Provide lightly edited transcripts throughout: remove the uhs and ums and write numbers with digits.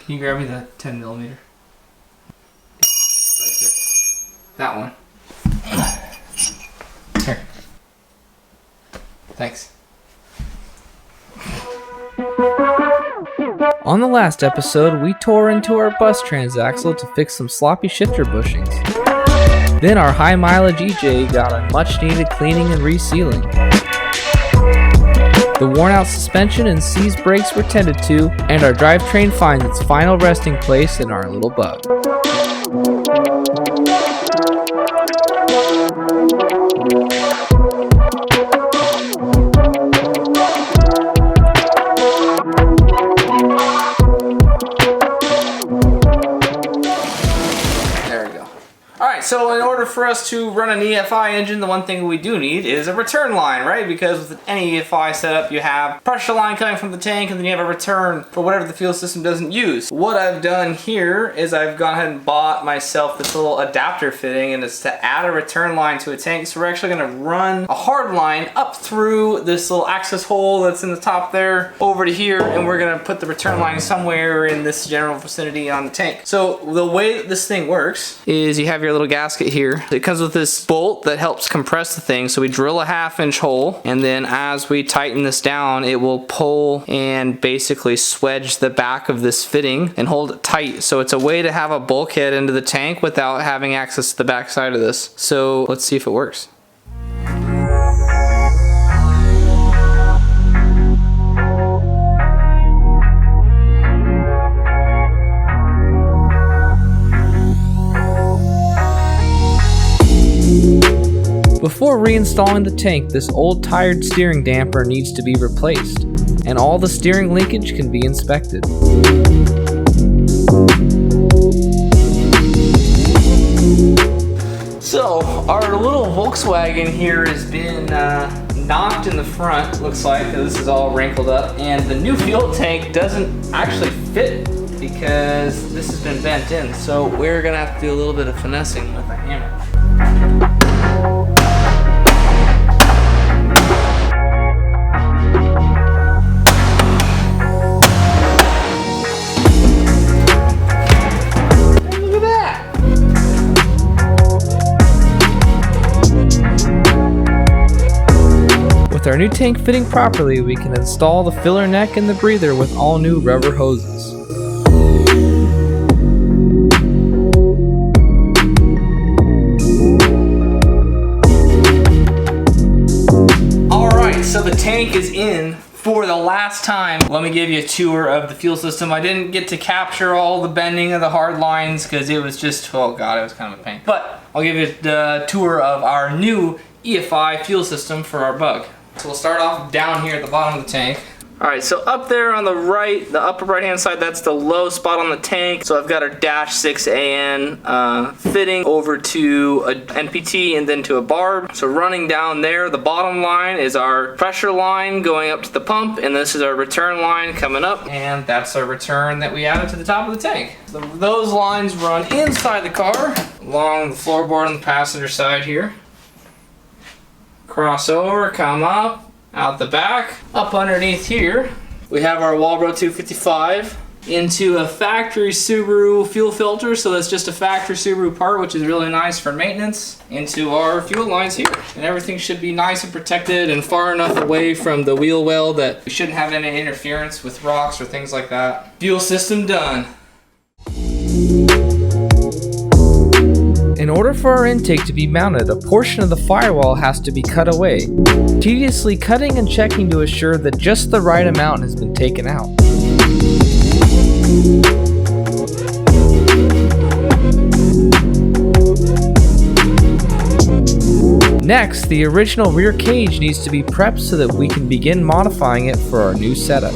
Can you grab me the 10 millimeter? Right there. That one. Here. Thanks. On the last episode, we tore into our bus transaxle to fix some sloppy shifter bushings. Then our high mileage EJ got a much needed cleaning and resealing. The worn out suspension and seized brakes were tended to, and our drivetrain finds its final resting place in our little bug. So in order for us to run an EFI engine, the one thing we do need is a return line, right? Because with any EFI setup, you have pressure line coming from the tank, and then you have a return for whatever the fuel system doesn't use. What I've done here is I've gone ahead and bought myself this little adapter fitting, and it's to add a return line to a tank. So we're actually going to run a hard line up through this little access hole that's in the top there over to here, and we're going to put the return line somewhere in this general vicinity on the tank. So the way that this thing works is you have your little gasket here. It comes with this bolt that helps compress the thing. So we drill a 1/2 inch hole, and then as we tighten this down, it will pull and basically swedge the back of this fitting and hold it tight. So it's a way to have a bulkhead into the tank without having access to the back side of this. So let's see if it works. Before reinstalling the tank, this old tired steering damper needs to be replaced, and all the steering linkage can be inspected. So our little Volkswagen here has been knocked in the front, looks like. This is all wrinkled up, and the new fuel tank doesn't actually fit because this has been bent in. So we're gonna have to do a little bit of finessing with a hammer. With our new tank fitting properly, we can install the filler neck and the breather with all new rubber hoses. Alright, so the tank is in for the last time. Let me give you a tour of the fuel system. I didn't get to capture all the bending of the hard lines because it was just, oh god, it was kind of a pain. But I'll give you the tour of our new EFI fuel system for our bug. So we'll start off down here at the bottom of the tank. Alright, so up there on the right, the upper right hand side, that's the low spot on the tank. So I've got our dash 6 AN fitting over to a NPT and then to a barb. So running down there, the bottom line is our pressure line going up to the pump, and this is our return line coming up, and that's our return that we added to the top of the tank. So those lines run inside the car, along the floorboard on the passenger side here. Cross over, come up, out the back. Up underneath here, we have our Walbro 255 into a factory Subaru fuel filter. So that's just a factory Subaru part, which is really nice for maintenance, into our fuel lines here. And everything should be nice and protected and far enough away from the wheel well that we shouldn't have any interference with rocks or things like that. Fuel system done. In order for our intake to be mounted, a portion of the firewall has to be cut away, tediously cutting and checking to assure that just the right amount has been taken out. Next, the original rear cage needs to be prepped so that we can begin modifying it for our new setup.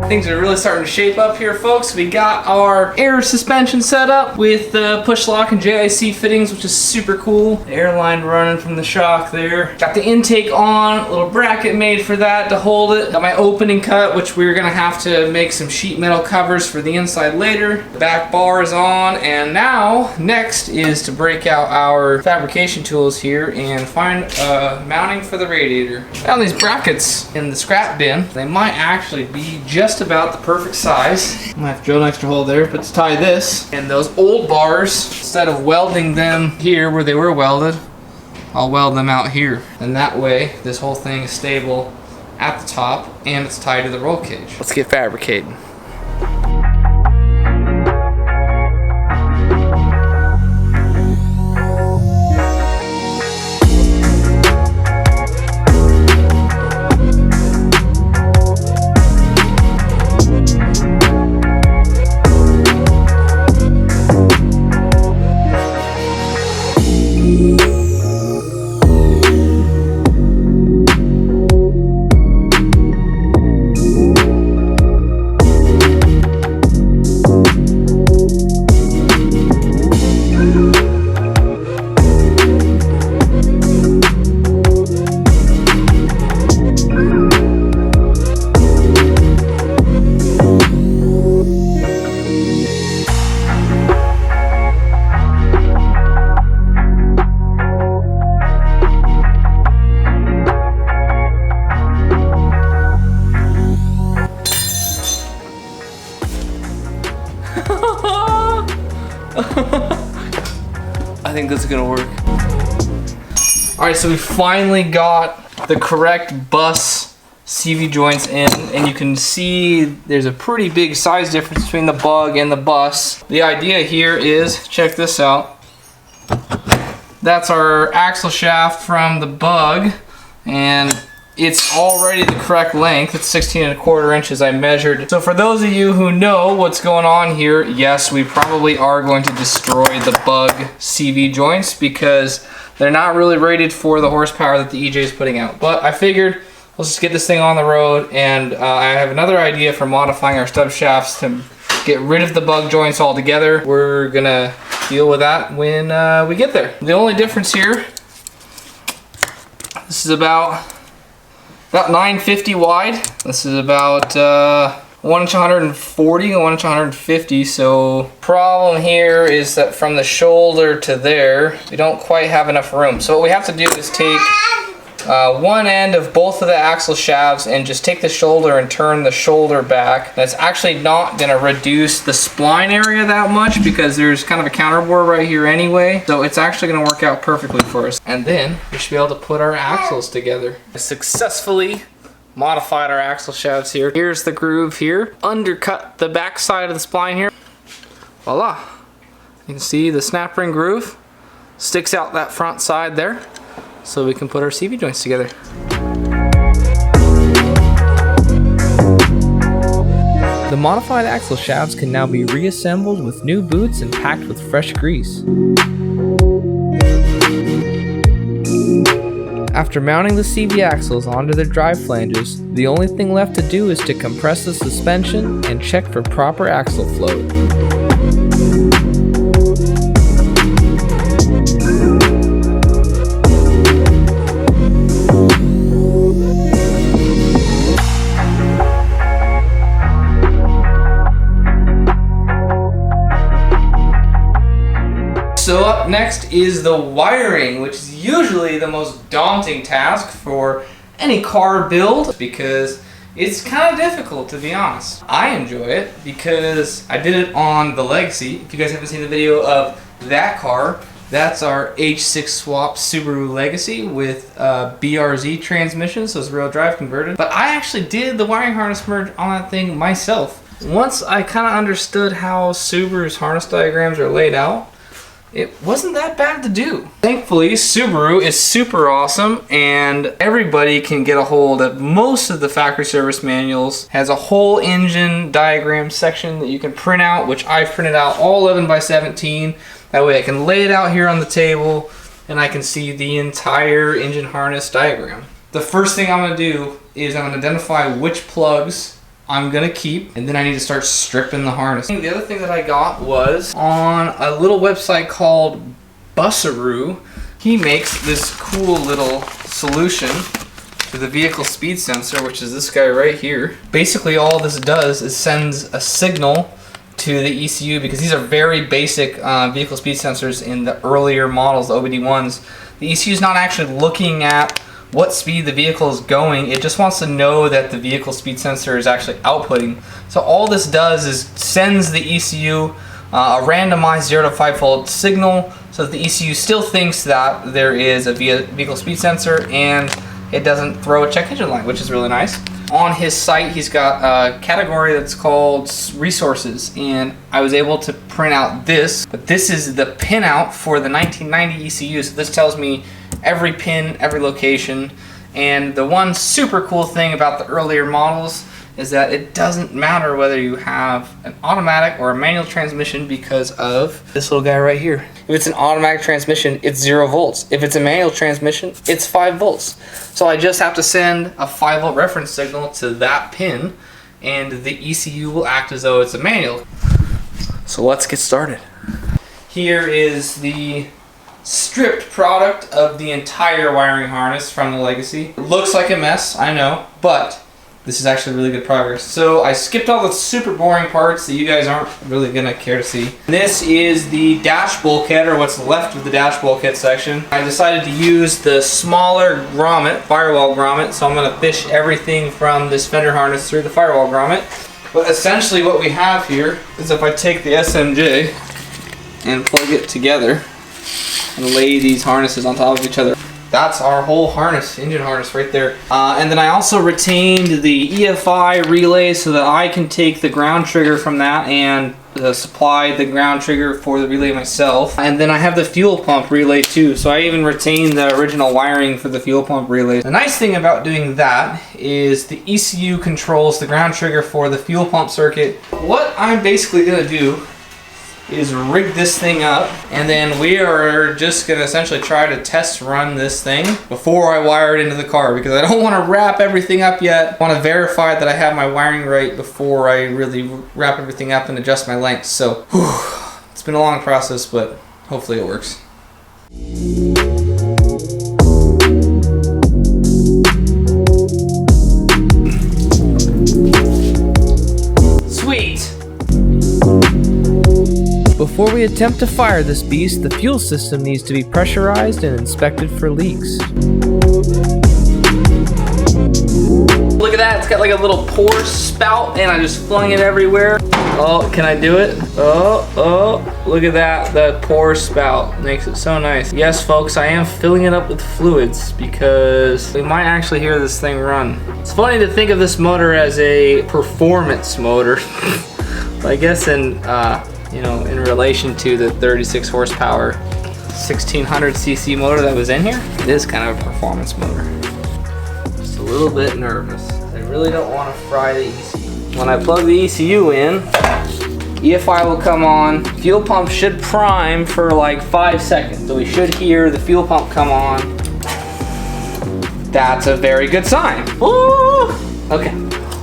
Things are really starting to shape up here, folks. We got our air suspension set up with push lock and JIC fittings, which is super cool. The air line running from the shock there. Got the intake on, a little bracket made for that to hold it. Got my opening cut, which we're gonna have to make some sheet metal covers for the inside later. The back bar is on, and now next is to break out our fabrication tools here and find mounting for the radiator. Found these brackets in the scrap bin. They might actually be just about the perfect size. I might have to drill an extra hole there, but to tie this and those old bars, instead of welding them here where they were welded, I'll weld them out here. And that way, this whole thing is stable at the top and it's tied to the roll cage. Let's get fabricating. I think this is gonna work. All right, so we finally got the correct bus CV joints in, and you can see there's a pretty big size difference between the bug and the bus. The idea here is, check this out. That's our axle shaft from the bug, and it's already the correct length. It's 16¼ inches I measured. So for those of you who know what's going on here, yes, we probably are going to destroy the bug CV joints because they're not really rated for the horsepower that the EJ is putting out. But I figured let's just get this thing on the road, and I have another idea for modifying our stub shafts to get rid of the bug joints altogether. We're gonna deal with that when we get there. The only difference here, this is about 950 wide. This is about 1 inch 140 and 1 inch 150. So problem here is that from the shoulder to there, we don't quite have enough room. So what we have to do is take one end of both of the axle shafts and just take the shoulder and turn the shoulder back. That's actually not gonna reduce the spline area that much because there's kind of a counterbore right here anyway. So it's actually gonna work out perfectly for us. And then we should be able to put our axles together. I successfully modified our axle shafts here. Here's the groove here. Undercut the back side of the spline here. Voila. You can see the snap ring groove sticks out that front side there, so we can put our CV joints together. The modified axle shafts can now be reassembled with new boots and packed with fresh grease. After mounting the CV axles onto their drive flanges, the only thing left to do is to compress the suspension and check for proper axle float. So up next is the wiring, which is usually the most daunting task for any car build because it's kind of difficult, to be honest. I enjoy it because I did it on the Legacy. If you guys haven't seen the video of that car, that's our H6 swap Subaru Legacy with BRZ transmission, so it's real drive converted. But I actually did the wiring harness merge on that thing myself. Once I kind of understood how Subaru's harness diagrams are laid out, it wasn't that bad to do. Thankfully, Subaru is super awesome and everybody can get a hold of most of the factory service manuals. Has a whole engine diagram section that you can print out, which I've printed out all 11x17. That way I can lay it out here on the table and I can see the entire engine harness diagram. The first thing I'm gonna do is I'm gonna identify which plugs I'm gonna keep, and then I need to start stripping the harness. The other thing that I got was on a little website called Busaru. He makes this cool little solution to the vehicle speed sensor, which is this guy right here. Basically all this does is sends a signal to the ECU, because these are very basic vehicle speed sensors in the earlier models, the OBD1s. The ECU is not actually looking at what speed the vehicle is going, it just wants to know that the vehicle speed sensor is actually outputting. So all this does is sends the ECU a randomized 0 to 5 volt signal, so that the ECU still thinks that there is a vehicle speed sensor, and it doesn't throw a check engine light, which is really nice. On his site, he's got a category that's called resources, and I was able to print out this, but this is the pinout for the 1990 ECU, so this tells me every pin, every location. And the one super cool thing about the earlier models is that it doesn't matter whether you have an automatic or a manual transmission, because of this little guy right here. If it's an automatic transmission, it's 0 volts. If it's a manual transmission, it's 5 volts. So I just have to send a 5 volt reference signal to that pin, and the ECU will act as though it's a manual. So let's get started. Here is the stripped product of the entire wiring harness from the Legacy. It looks like a mess, I know, but this is actually really good progress. So I skipped all the super boring parts that you guys aren't really gonna care to see. This is the dash bulkhead, or what's left of the dash bulkhead section. I decided to use the smaller grommet, firewall grommet, so I'm gonna fish everything from this fender harness through the firewall grommet. But essentially what we have here is, if I take the SMJ and plug it together and lay these harnesses on top of each other, that's our whole harness, engine harness right there. And then I also retained the EFI relay so that I can take the ground trigger from that and supply the ground trigger for the relay myself. And then I have the fuel pump relay too, so I even retained the original wiring for the fuel pump relay. The nice thing about doing that is the ECU controls the ground trigger for the fuel pump circuit. What I'm basically gonna do is rig this thing up, and then we are just gonna essentially try to test run this thing before I wire it into the car, because I don't want to wrap everything up yet. I want to verify that I have my wiring right before I really wrap everything up and adjust my lengths. So it's been a long process, but hopefully it works. Sweet. Before we attempt to fire this beast, the fuel system needs to be pressurized and inspected for leaks. Look at that, it's got like a little pour spout, and I just flung it everywhere. Oh, can I do it? Oh, look at that, that pour spout makes it so nice. Yes, folks, I am filling it up with fluids because we might actually hear this thing run. It's funny to think of this motor as a performance motor. I guess in you know, in relation to the 36 horsepower 1600cc motor that was in here, it is kind of a performance motor. Just a little bit nervous. I really don't want to fry the ECU. When I plug the ECU in, EFI will come on. Fuel pump should prime for like 5 seconds. So we should hear the fuel pump come on. That's a very good sign. Woo! Okay.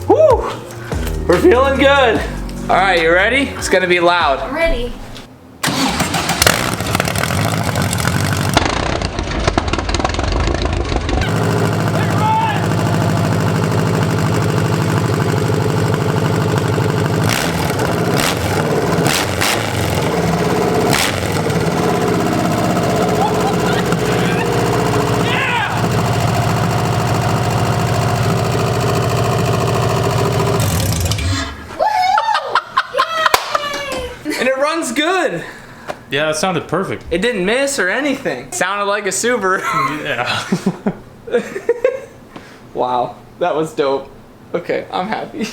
Woo! We're feeling good. All right, you ready? It's gonna be loud. I'm ready. And it runs good. Yeah, that sounded perfect. It didn't miss or anything. Sounded like a Subaru. Yeah. Wow, that was dope. Okay, I'm happy.